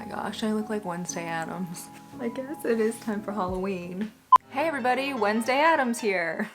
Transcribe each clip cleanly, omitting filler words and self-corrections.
my gosh, I look like Wednesday Addams. I guess it is time for Halloween. Hey everybody, Wednesday Addams here.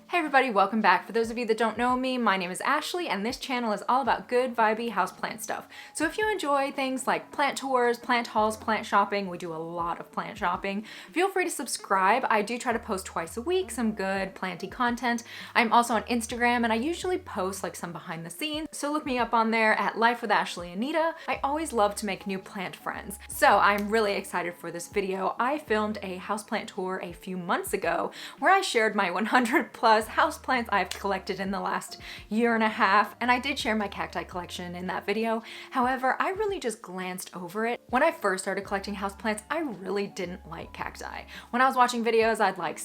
Hey everybody, welcome back. For those of you that don't know me, my name is Ashley and this channel is all about good vibey houseplant stuff. So if you enjoy things like plant tours, plant hauls, plant shopping, we do a lot of plant shopping, feel free to subscribe. I do try to post twice a week, some good planty content. I'm also on Instagram and I usually post like some behind the scenes. So look me up on there at Life with Ashley Anita. I always love to make new plant friends. So I'm really excited for this video. I filmed a houseplant tour a few months ago where I shared my 100 plus houseplants I've collected in the last year and a half, and I did share my cacti collection in that video. However, I really just glanced over it. When I first started collecting houseplants, I really didn't like cacti. When I was watching videos, I'd like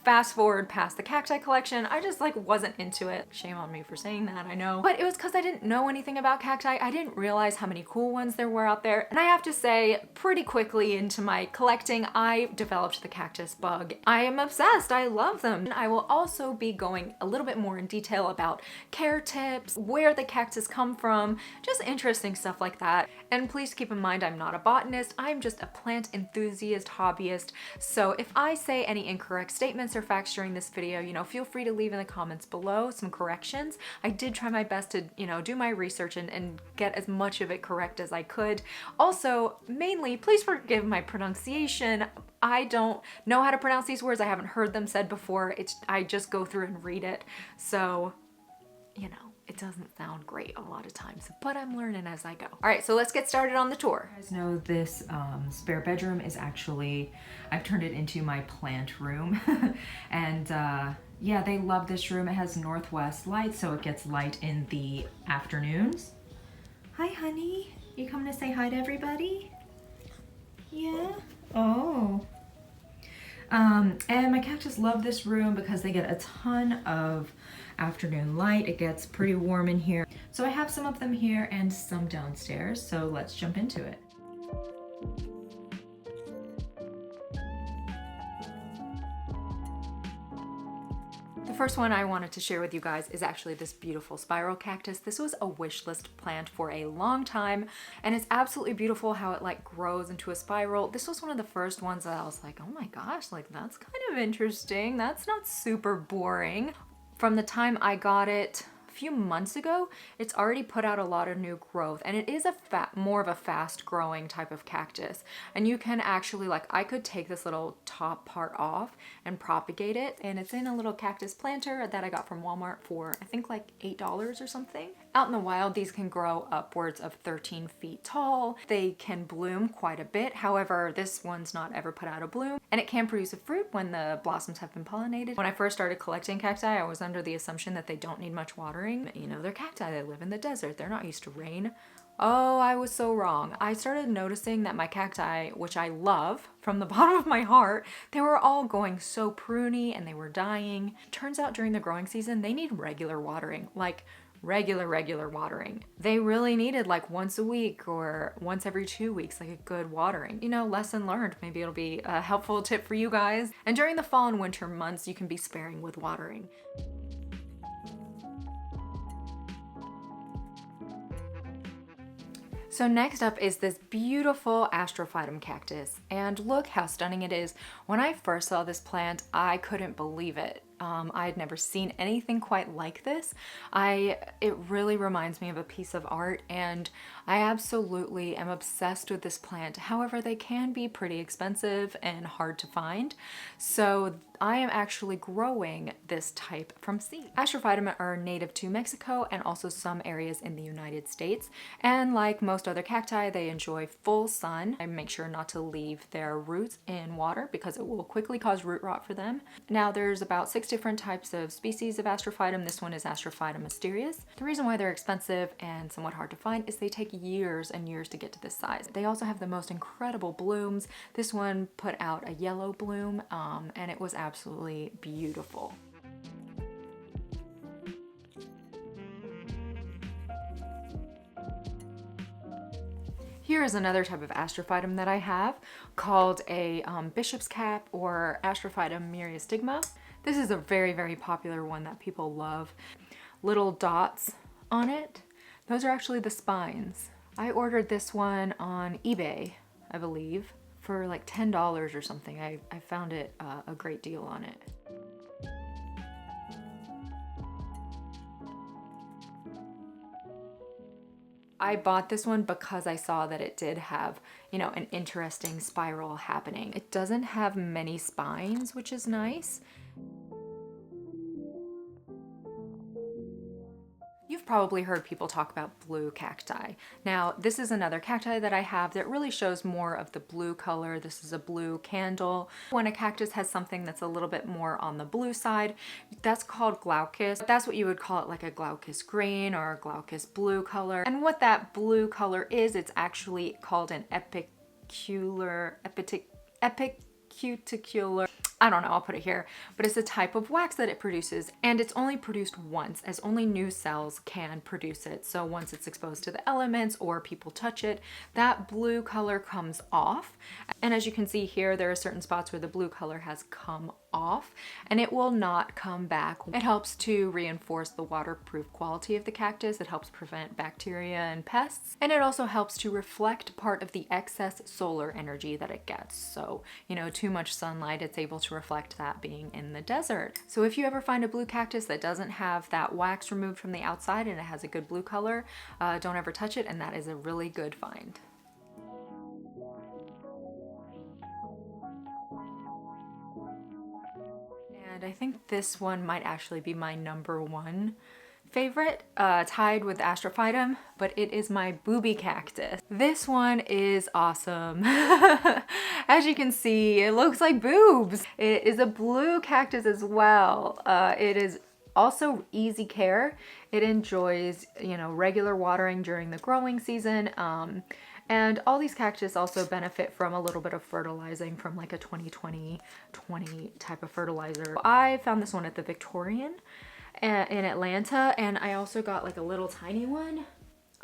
fast forward past the cacti collection. I just like wasn't into it. Shame on me for saying that, I know. But it was because I didn't know anything about cacti. I didn't realize how many cool ones there were out there. And I have to say, pretty quickly into my collecting, I developed the cactus bug. I am obsessed. I love them. I will also be going a little bit more in detail about care tips, where the cactus come from, just interesting stuff like that. And please keep in mind, I'm not a botanist. I'm just a plant enthusiast, hobbyist. So if I say any incorrect statements or facts during this video, you know, feel free to leave in the comments below some corrections. I did try my best to, you know, do my research and get as much of it correct as I could. Also, mainly, please forgive my pronunciation. I don't know how to pronounce these words. I haven't heard them said before. I just go through and read it. So, you know, it doesn't sound great a lot of times, but I'm learning as I go. All right, so let's get started on the tour. You guys know this spare bedroom is actually, I've turned it into my plant room. And yeah, they love this room. It has northwest light, so it gets light in the afternoons. Hi, honey. You coming to say hi to everybody? Yeah? Oh. And my cactus love this room because they get a ton of afternoon light. It gets pretty warm in here. So I have some of them here and some downstairs. So let's jump into it. The first one I wanted to share with you guys is actually this beautiful spiral cactus. This was a wish list plant for a long time, and it's absolutely beautiful how it like grows into a spiral. This was one of the first ones that I was like, oh my gosh, like that's kind of interesting. That's not super boring. From the time I got it a few months ago, it's already put out a lot of new growth, and it is more of a fast growing type of cactus. And you can actually, like, I could take this little top part off and propagate it, and it's in a little cactus planter that I got from Walmart for I think like $8 or something. Out in the wild, these can grow upwards of 13 feet tall. They can bloom quite a bit. However, this one's not ever put out a bloom, and it can produce a fruit when the blossoms have been pollinated. When I first started collecting cacti, I was under the assumption that they don't need much watering. You know, they're cacti, they live in the desert, they're not used to rain. Oh, I was so wrong. I started noticing that my cacti, which I love from the bottom of my heart, they were all going so pruny and they were dying. Turns out during the growing season, they need regular watering, like regular watering. They really needed like once a week or once every 2 weeks, like a good watering. You know, lesson learned. Maybe it'll be a helpful tip for you guys. And during the fall and winter months, you can be sparing with watering. So next up is this beautiful astrophytum cactus, and look how stunning it is. When I first saw this plant, I couldn't believe it. I had never seen anything quite like this. It really reminds me of a piece of art, and I absolutely am obsessed with this plant. However, they can be pretty expensive and hard to find. So I am actually growing this type from seed. Astrophytum are native to Mexico and also some areas in the United States. And like most other cacti, they enjoy full sun. I make sure not to leave their roots in water because it will quickly cause root rot for them. Now there's about 6 different types of species of astrophytum. This one is Astrophytum asterias. The reason why they're expensive and somewhat hard to find is they take years and years to get to this size. They also have the most incredible blooms. This one put out a yellow bloom, and it was absolutely beautiful. Here is another type of astrophytum that I have called a bishop's cap or Astrophytum myriostigma. This is a very popular one that people love. little dots on it. Those are actually the spines. I ordered this one on eBay, I believe, for like $10 or something. I found it a great deal on it. I bought this one because I saw that it did have, you know, an interesting spiral happening. It doesn't have many spines, which is nice. You've probably heard people talk about blue cacti. Now, this is another cacti that I have that really shows more of the blue color. This is a blue candle. When a cactus has something that's a little bit more on the blue side, that's called glaucus. That's what you would call it, like a glaucus green or a glaucus blue color. And what that blue color is, it's actually called an epicuticular, I don't know, I'll put it here, but it's a type of wax that it produces, and it's only produced once, as only new cells can produce it. So once it's exposed to the elements or people touch it, that blue color comes off. And as you can see here, there are certain spots where the blue color has come off and it will not come back. It helps to reinforce the waterproof quality of the cactus. It helps prevent bacteria and pests, and it also helps to reflect part of the excess solar energy that it gets. So, you know, too much sunlight, it's able to reflect that being in the desert. So if you ever find a blue cactus that doesn't have that wax removed from the outside and it has a good blue color, don't ever touch it, and that is a really good find. And I think this one might actually be my #1 favorite, tied with astrophytum, but it is my booby cactus. This one is awesome. As you can see, it looks like boobs. It is a blue cactus as well. It is also easy care. It enjoys, you know, regular watering during the growing season. And all these cactus also benefit from a little bit of fertilizing from like a 20-20-20 type of fertilizer. I found this one at the Victorian in Atlanta, and I also got like a little tiny one.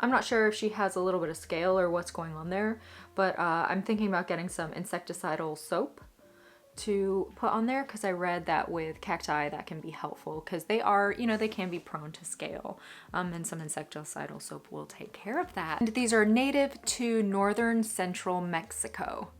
I'm not sure if she has a little bit of scale or what's going on there, but I'm thinking about getting some insecticidal soap to put on there, because I read that with cacti that can be helpful, because they are, you know, they can be prone to scale, and some insecticidal soap will take care of that. And these are native to northern central Mexico.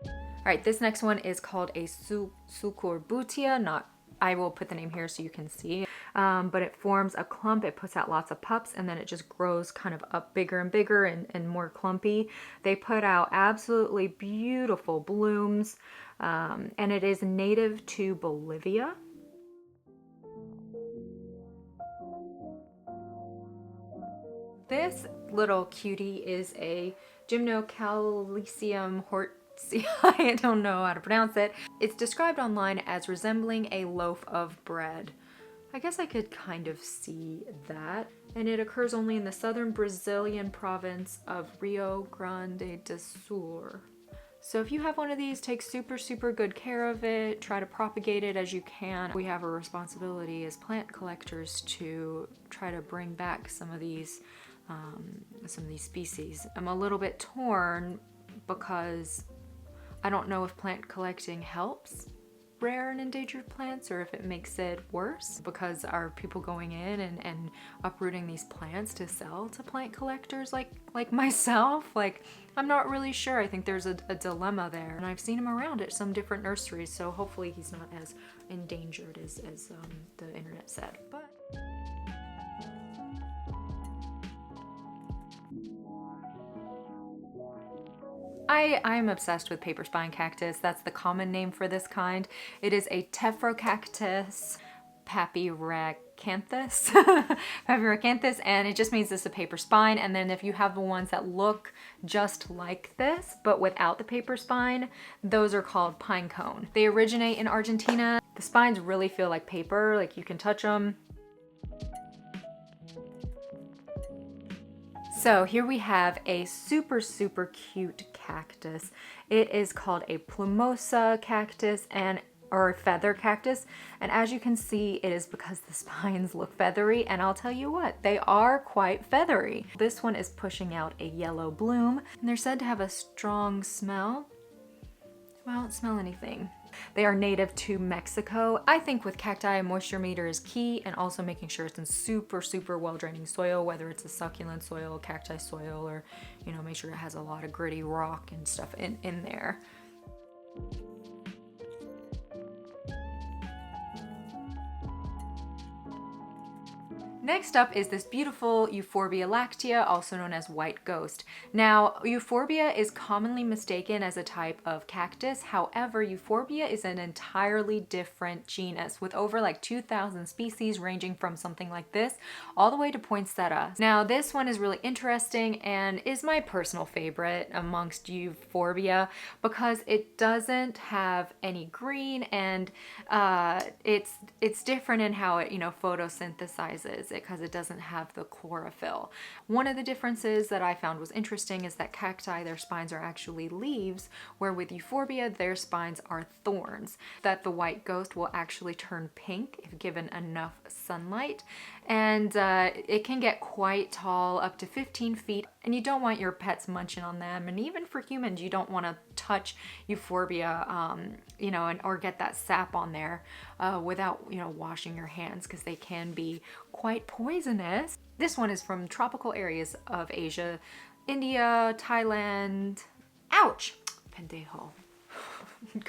All right, this next one is called a succurbia. I will put the name here so you can see. But it forms a clump, it puts out lots of pups, and then it just grows kind of up bigger and bigger and more clumpy. They put out absolutely beautiful blooms, and it is native to Bolivia. This little cutie is a Gymnocalycium Horstii. I don't know how to pronounce it. It's described online as resembling a loaf of bread. I guess I could kind of see that. And it occurs only in the southern Brazilian province of Rio Grande do Sul. So if you have one of these, take super good care of it. Try to propagate it as you can. We have a responsibility as plant collectors to try to bring back some of these species. I'm a little bit torn because I don't know if plant collecting helps rare and endangered plants or if it makes it worse, because are people going in and uprooting these plants to sell to plant collectors like myself? Like, I'm not really sure. I think there's a dilemma there, and I've seen him around at some different nurseries, so hopefully he's not as endangered as the internet said. But I'm obsessed with paper spine cactus. That's the common name for this kind. It is a TEPHROCACTUS papyracanthus, papyracanthus, and it just means this is a paper spine. And then if you have the ones that look just like this, but without the paper spine, those are called pine cone. They originate in Argentina. The spines really feel like paper, like you can touch them. So here we have a super cute cactus. It is called a plumosa cactus or feather cactus. And as you can see, it is because the spines look feathery, and I'll tell you what, they are quite feathery. This one is pushing out a yellow bloom, and they're said to have a strong smell. Well, I don't smell anything. They are native to Mexico. I think with cacti, a moisture meter is key, and also making sure it's in super, super well-draining soil, whether it's a succulent soil, cacti soil, or, you know, make sure it has a lot of gritty rock and stuff in there. Next up is this beautiful Euphorbia lactea, also known as white ghost. Now, Euphorbia is commonly mistaken as a type of cactus. However, Euphorbia is an entirely different genus with over like 2,000 species, ranging from something like this all the way to poinsettia. Now, this one is really interesting and is my personal favorite amongst Euphorbia because it doesn't have any green, and it's different in how it, you know, photosynthesizes, because it doesn't have the chlorophyll. One of the differences that I found was interesting is that cacti, their spines are actually leaves, where with Euphorbia, their spines are thorns. That the white ghost will actually turn pink if given enough sunlight, and it can get quite tall, up to 15 feet, and you don't want your pets munching on them, and even for humans, you don't want to touch Euphorbia, you know, or get that sap on there without, you know, washing your hands, because they can be quite poisonous. This one is from tropical areas of Asia, India, Thailand. Ouch! Pendejo.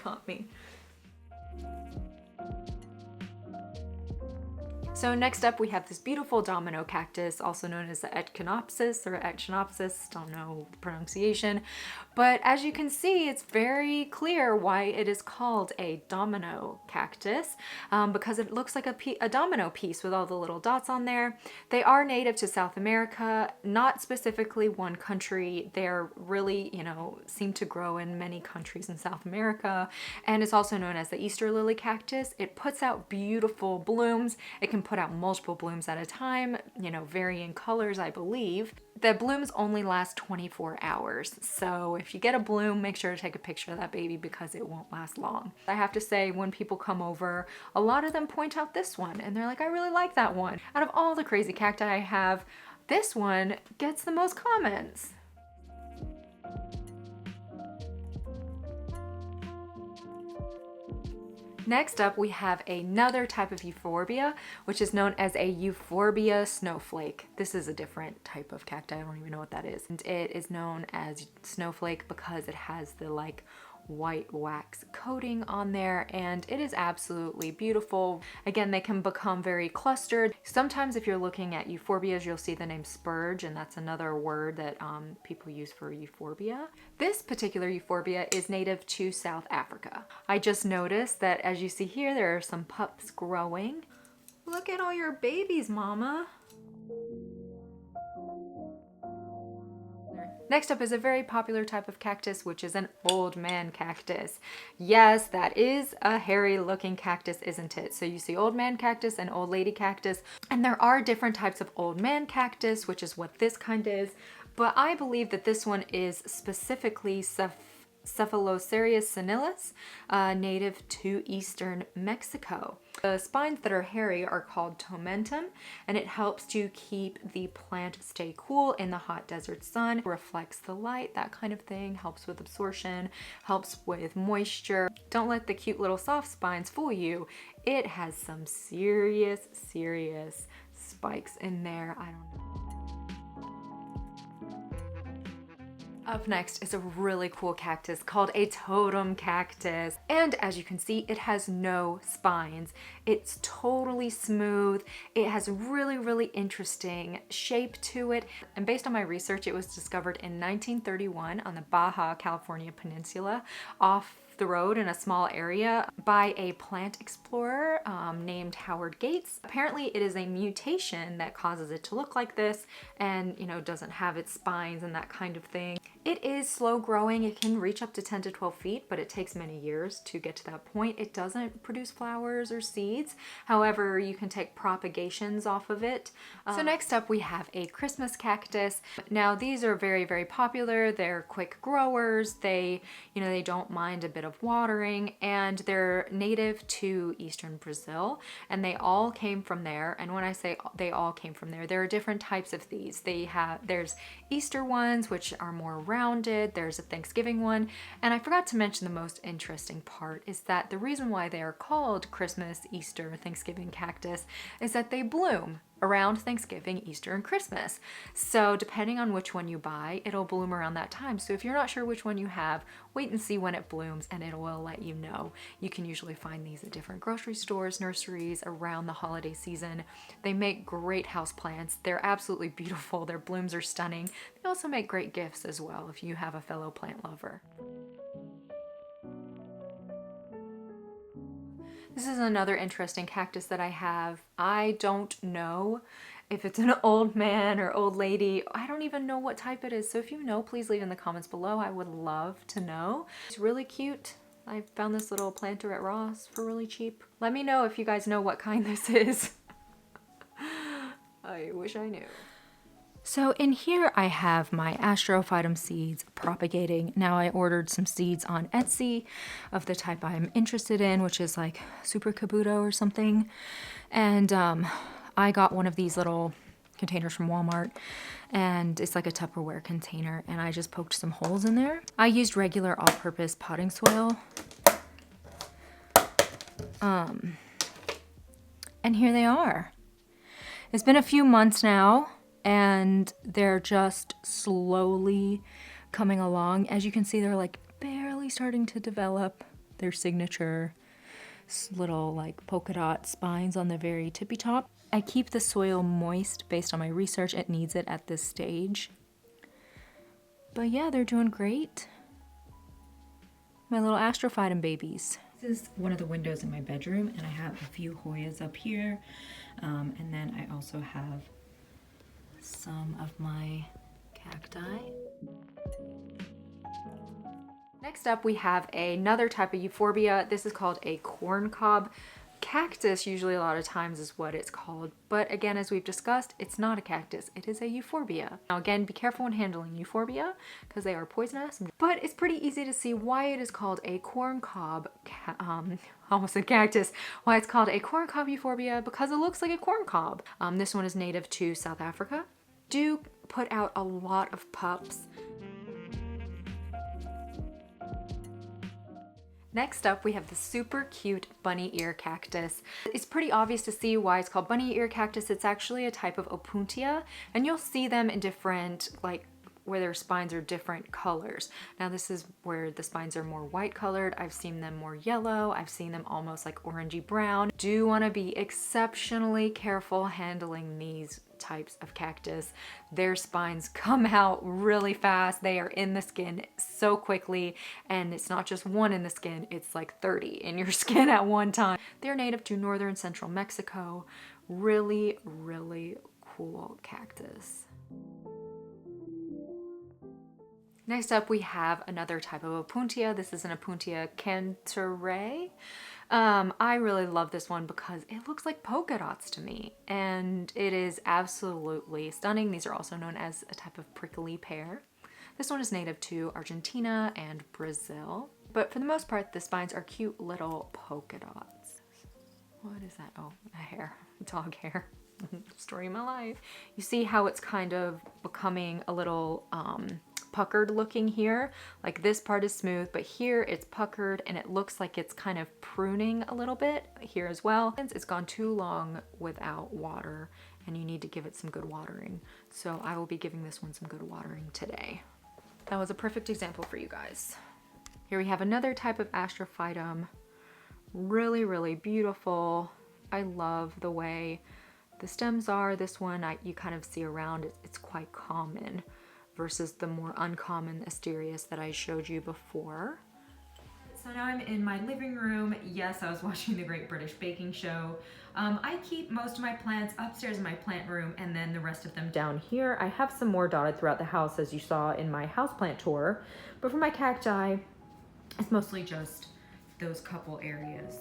Got me. So next up we have this beautiful domino cactus, also known as the ECHINOPSIS or ECHINOPSIS, don't know the pronunciation. But as you can see, it's very clear why it is called a domino cactus, because it looks like a domino piece with all the little dots on there. They are native to South America, not specifically one country. They're really, you know, seem to grow in many countries in South America, and it's also known as the Easter lily cactus. It puts out beautiful blooms. It can put out multiple blooms at a time, you know, varying colors, I believe. The blooms only last 24 hours. So if you get a bloom, make sure to take a picture of that baby because it won't last long. I have to say, when people come over, a lot of them point out this one and they're like, I really like that one. Out of all the crazy cacti I have, this one gets the most comments. Next up, we have another type of euphorbia, which is known as a Euphorbia snowflake. This is a different type of cacti. I don't even know what that is. And it is known as snowflake because it has the like white wax coating on there, and it is absolutely beautiful. Again, they can become very clustered. Sometimes if you're looking at euphorbias, you'll see the name spurge, and that's another word that people use for euphorbia. This particular euphorbia is native to South Africa. I just noticed that, as you see here, there are some pups growing. Look at all your babies, mama. Next up is a very popular type of cactus, which is an old man cactus. Yes, that is a hairy looking cactus, isn't it? So you see old man cactus and old lady cactus, and there are different types of old man cactus, which is what this kind is, but I believe that this one is specifically cephalocereus seniles, native to eastern Mexico. The spines that are hairy are called TOMENTUM, and it helps to keep the plant stay cool in the hot desert sun, reflects the light, that kind of thing, helps with absorption, helps with moisture. Don't let the cute little soft spines fool you. It has some serious spikes in there. I don't know. Up next is a really cool cactus called a totem cactus. And as you can see, it has no spines. It's totally smooth. It has really interesting shape to it. And based on my research, it was discovered in 1931 on the Baja California Peninsula off the road in a small area by a plant explorer named Howard Gates. Apparently it is a mutation that causes it to look like this and, you know, doesn't have its spines and that kind of thing. It is slow growing. It can reach up to 10 to 12 feet, but it takes many years to get to that point. It doesn't produce flowers or seeds. However, you can take propagations off of it. So next up we have a Christmas cactus. Now these are very popular. They're quick growers. They, you know, they don't mind a bit of of watering, and they're native to eastern Brazil, and they all came from there. And when I say they all came from there are different types of these. There's Easter ones, which are more rounded. There's a Thanksgiving one. And I forgot to mention the most interesting part is that the reason why they are called Christmas, Easter, Thanksgiving cactus is that they bloom around Thanksgiving, Easter, and Christmas. So depending on which one you buy, it'll bloom around that time. So if you're not sure which one you have, wait and see when it blooms and it will let you know. You can usually find these at different grocery stores, nurseries around the holiday season. They make great houseplants. They're absolutely beautiful. Their blooms are stunning. They also make great gifts as well if you have a fellow plant lover. This is another interesting cactus that I have. I don't know if it's an old man or old lady. I don't even know what type it is. So if you know, please leave in the comments below. I would love to know. It's really cute. I found this little planter at Ross for really cheap. Let me know if you guys know what kind this is. I wish I knew. So in here I have my astrophytum seeds propagating. Now I ordered some seeds on Etsy of the type I'm interested in, which is like Super Kabuto or something. And I got one of these little containers from Walmart, and it's like a Tupperware container, and I just poked some holes in there. I used regular all-purpose potting soil. And here they are. It's been a few months now, and they're just slowly coming along. As you can see, they're like barely starting to develop their signature little like polka dot spines on the very tippy top. I keep the soil moist based on my research. It needs it at this stage. But yeah, they're doing great. My little astrophytum babies. This is one of the windows in my bedroom, and I have a few Hoyas up here. And then I also have some of my cacti. Next up, we have another type of euphorbia. This is called a corncob cactus. Usually a lot of times is what it's called, but again, as we've discussed, it's not a cactus, it is a euphorbia. Now again, be careful when handling euphorbia because they are poisonous, but it's pretty easy to see why it is called a corncob almost a cactus, why it's called a corncob euphorbia, because it looks like a corncob. This one is native to South Africa. Do put out a lot of pups. Next up, we have the super cute bunny ear cactus. It's pretty obvious to see why it's called bunny ear cactus. It's actually a type of Opuntia, and you'll see them in different, like, where their spines are different colors. Now this is where the spines are more white colored. I've seen them more yellow. I've seen them almost like orangey brown. Do want to be exceptionally careful handling these types of cactus. Their spines come out really fast. They are in the skin so quickly, and it's not just one in the skin, it's like 30 in your skin at one time. They're native to northern central Mexico. Really, really cool cactus. Next up, we have another type of Opuntia. This is an Opuntia cantare. I really love this one because it looks like polka dots to me, and it is absolutely stunning. These are also known as a type of prickly pear. This one is native to Argentina and Brazil, but for the most part, the spines are cute little polka dots. What is that? Oh, a hair, dog hair. Story of my life. You see how it's kind of becoming a little puckered looking here. Like this part is smooth, but here it's puckered, and it looks like it's kind of pruning a little bit here as well. It's gone too long without water, and you need to give it some good watering. So I will be giving this one some good watering today. That was a perfect example for you guys. Here we have another type of astrophytum. Really, really beautiful. I love the way the stems are. This one you kind of see around, it's quite common versus the more uncommon asterias that I showed you before. So now I'm in my living room. Yes, I was watching the Great British Baking Show. I keep most of my plants upstairs in my plant room, and then the rest of them down here. I have some more dotted throughout the house, as you saw in my houseplant tour, but for my cacti, it's mostly just those couple areas.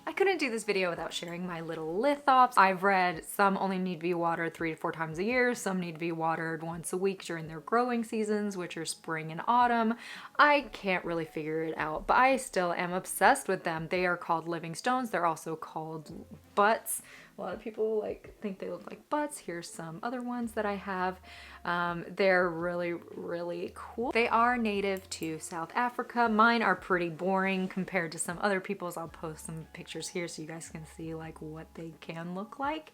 I couldn't do this video without sharing my little lithops. I've read some only need to be watered 3 to 4 times a year. Some need to be watered once a week during their growing seasons, which are spring and autumn. I can't really figure it out, but I still am obsessed with them. They are called living stones. They're also called butts. A lot of people think they look like butts. Here's some other ones that I have. They're really cool. They are native to South Africa. Mine are pretty boring compared to some other people's. I'll post some pictures here so you guys can see what they can look like.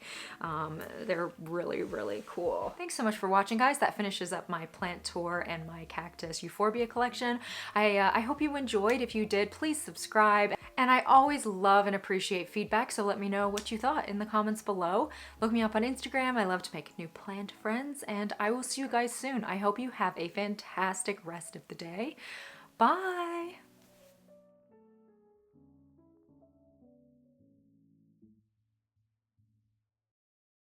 They're really cool. Thanks so much for watching, guys. That finishes up my plant tour and my cactus euphorbia collection. I hope you enjoyed. If you did, please subscribe. And I always love and appreciate feedback, so let me know what you thought in the comments below. Look me up on Instagram. I love to make new plant friends, and I will see you guys soon. I hope you have a fantastic rest of the day. Bye!